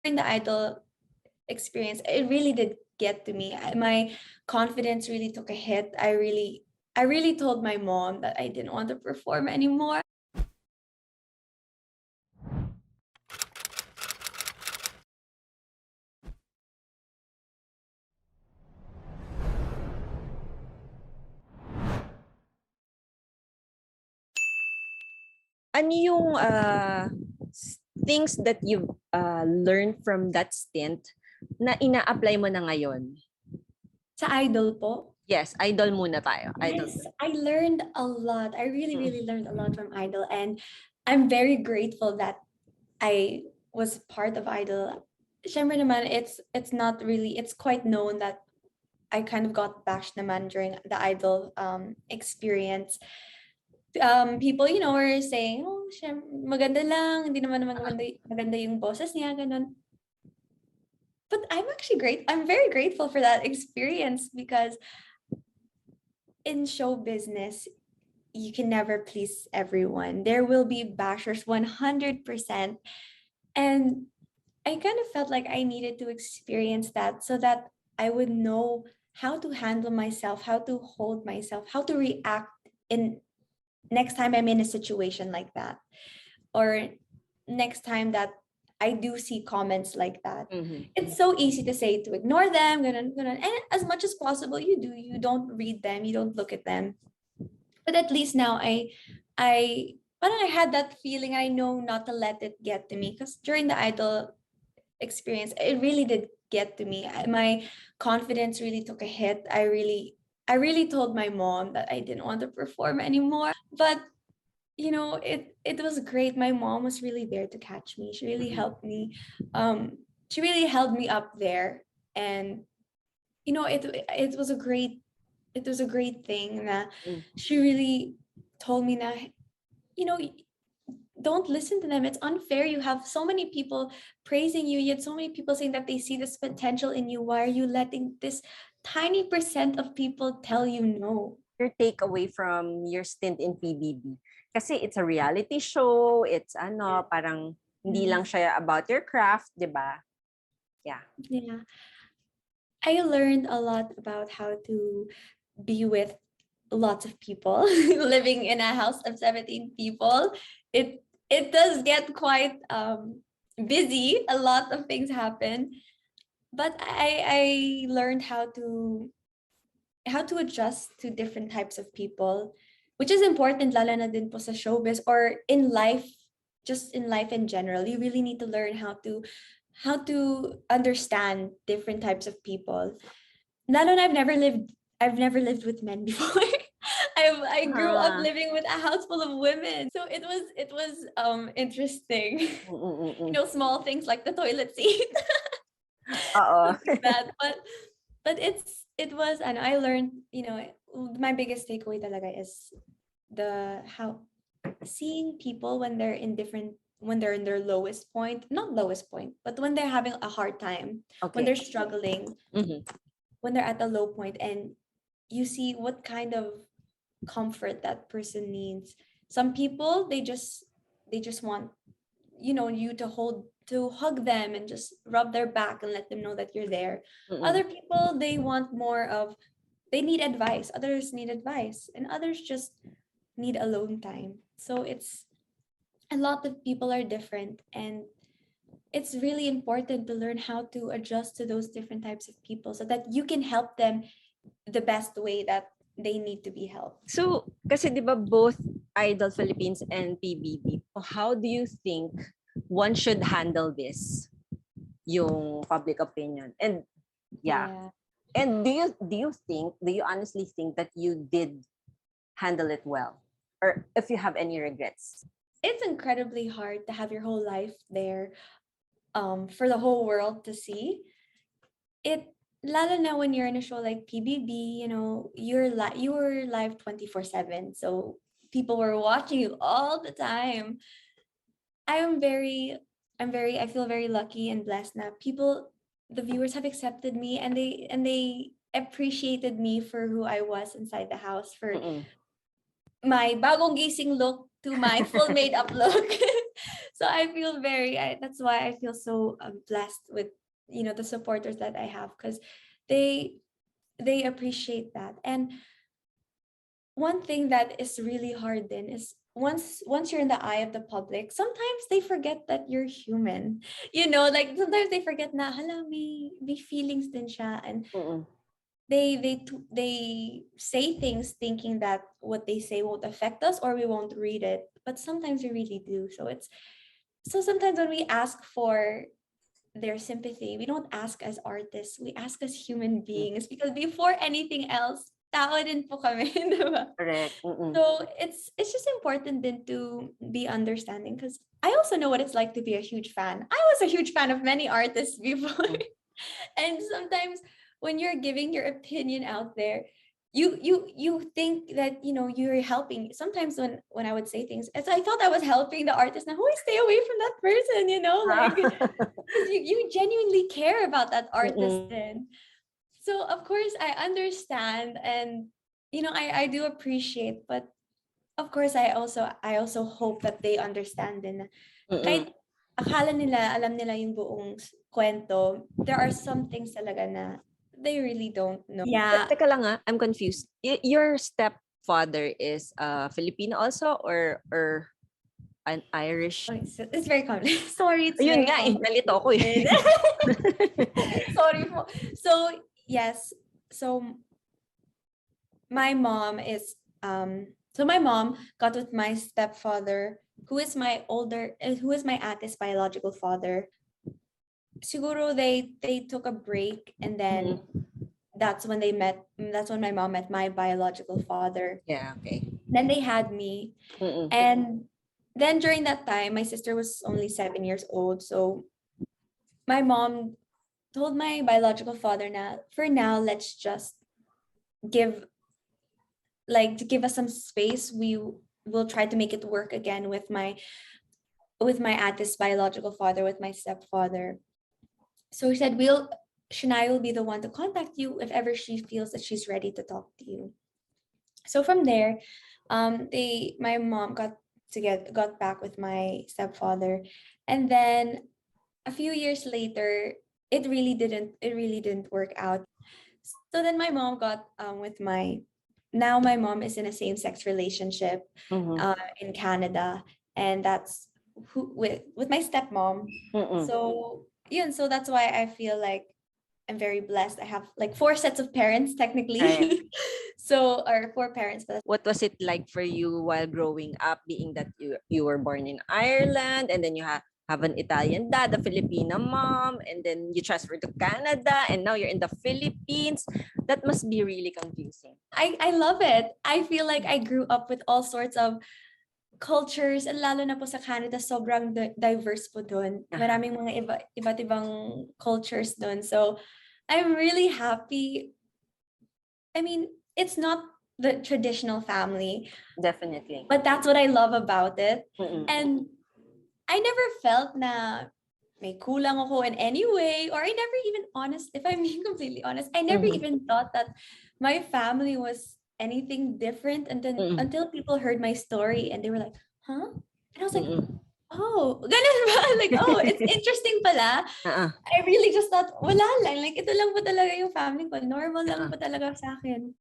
during the idol experience, it really did get to me. My confidence really took a hit. I really told my mom that I didn't want to perform anymore. Ano yung things that you've learned from that stint na ina-apply mo na ngayon? Sa idol po. Yes, idol muna tayo. Idol. Yes, I learned a lot. I really learned a lot from Idol, and I'm very grateful that I was part of Idol. Syempre naman, it's not really, it's quite known that I kind of got bashed naman during the Idol experience. People, were saying, oh, maganda lang, hindi naman maganda yung boses niya, ganun. But I'm very grateful for that experience because in show business, you can never please everyone. There will be bashers 100%. And I kind of felt like I needed to experience that so that I would know how to handle myself, how to hold myself, how to react in next time I'm in a situation like that. Or next time that I do see comments like that. It's so easy to say to ignore them, ganun, ganun. And as much as possible, you don't read them, you don't look at them. But at least now I had that feeling. I know not to let it get to me because during the idol experience, it really did get to me. My confidence really took a hit. I really told my mom that I didn't want to perform anymore. But it was great. My mom was really there to catch me. She really helped me. She really held me up there, and it was a great thing that she really told me that you know don't listen to them. It's unfair. You have so many people praising you. You had so many people saying that they see this potential in you. Why are you letting this tiny percent of people tell you no? Your takeaway from your stint in PBB? Kasi it's a reality show, it's parang hindi lang siya about your craft, di ba? Yeah. Yeah. I learned a lot about how to be with lots of people. Living in a house of 17 people, it does get quite busy. A lot of things happen, but I learned how to adjust to different types of people, which is important lalo na din po sa showbiz or in life, just in life in general. You really need to learn how to understand different types of people. Lalo na I've never lived with men before. I grew up living with a house full of women. So it was interesting. Small things like the toilet seat. Oo. That, but it was, and I learned, my biggest takeaway talaga is how seeing people when they're in their lowest point, not lowest point, but when they're having a hard time, when they're struggling, when they're at a low point, and you see what kind of comfort that person needs. Some people, they just want you to hug them and just rub their back and let them know that you're there. Other people, they need advice. Others need advice, and others just need alone time. So it's a lot of people are different, and it's really important to learn how to adjust to those different types of people so that you can help them the best way that they need to be helped. So, kasi di ba both Idol Philippines and PBB, how do you think one should handle this? Yung public opinion. And yeah. And do you honestly think that you did handle it well? Or if you have any regrets? It's incredibly hard to have your whole life there for the whole world to see. Lalo na when you're in a show like PBB, you were live 24/7. So people were watching you all the time. I feel very lucky and blessed na the viewers have accepted me, and they appreciated me for who I was inside the house, for my bagong gising look to my full made up look. So I feel that's why I feel so blessed with, the supporters that I have, because they they appreciate that. And one thing that is really hard then is, once you're in the eye of the public, sometimes they forget that you're human. Like sometimes they forget na, hala, may feelings din siya. And Mm-mm. they say things thinking that what they say won't affect us or we won't read it, but sometimes we really do. So sometimes when we ask for their sympathy, we don't ask as artists, we ask as human beings, because before anything else, tao din po kami, diba? Correct. Mm-mm. So it's just important then to be understanding, because I also know what it's like to be a huge fan. I was a huge fan of many artists before. And sometimes when you're giving your opinion out there, you think that you're helping. Sometimes when I would say things, I thought I was helping the artist. Now, who stay away from that person, like, because you genuinely care about that artist Mm-mm. then. So of course I understand, and I do appreciate, but of course I also hope that they understand din na Mm-mm. kahit akala nila alam nila yung buong kwento, there are some things talaga na they really don't know. Yeah. Teka lang I'm confused. Your stepfather is Filipino also, or an Irish? Okay, so it's very complicated. Sorry, it's Ayun very nga nalito ako complicated. Sorry po. So yes, so my mom is my mom got with my stepfather, who is my ate's biological father. Siguro they took a break, and then that's when they met. That's when my mom met my biological father. Yeah, okay. Then they had me. Mm-mm. And then during that time, my sister was only 7 years old. So my mom told my biological father, na for now, let's just give to give us some space. We will try to make it work again with my ate's biological father, with my stepfather. So he said, Shanaia will be the one to contact you if ever she feels that she's ready to talk to you. So from there, my mom got back with my stepfather, and then a few years later, it really didn't work out. So then my mom got with my now my mom is in a same-sex relationship Mm-hmm. in Canada, and that's with my stepmom. Mm-mm. So that's why I feel like I'm very blessed. I have like 4 sets of parents technically. Right. Or 4 parents, but What was it like for you while growing up, being that you were born in Ireland, and then you have an Italian dad, a Filipino mom, and then you transferred to Canada, and now you're in the Philippines? That must be really confusing. I love it. I feel like I grew up with all sorts of cultures, and lalo na po sa Canada, sobrang diverse po doon. Maraming mga iba't ibang cultures doon. So I'm really happy. I mean, it's not the traditional family, Definitely. but that's what I love about it. Mm-mm. And I never felt na may kulang ako in any way, or I never even if I'm being completely honest, I never Mhm. even thought that my family was anything different. And then Mm-mm. until people heard my story and they were like, huh? And I was like, Mm-mm. oh, ganun ba? Like, oh, it's interesting pala. Uh-uh. I really just thought, wala lang. Like, ito lang po talaga yung family ko. Normal lang Uh-uh. po talaga sa akin.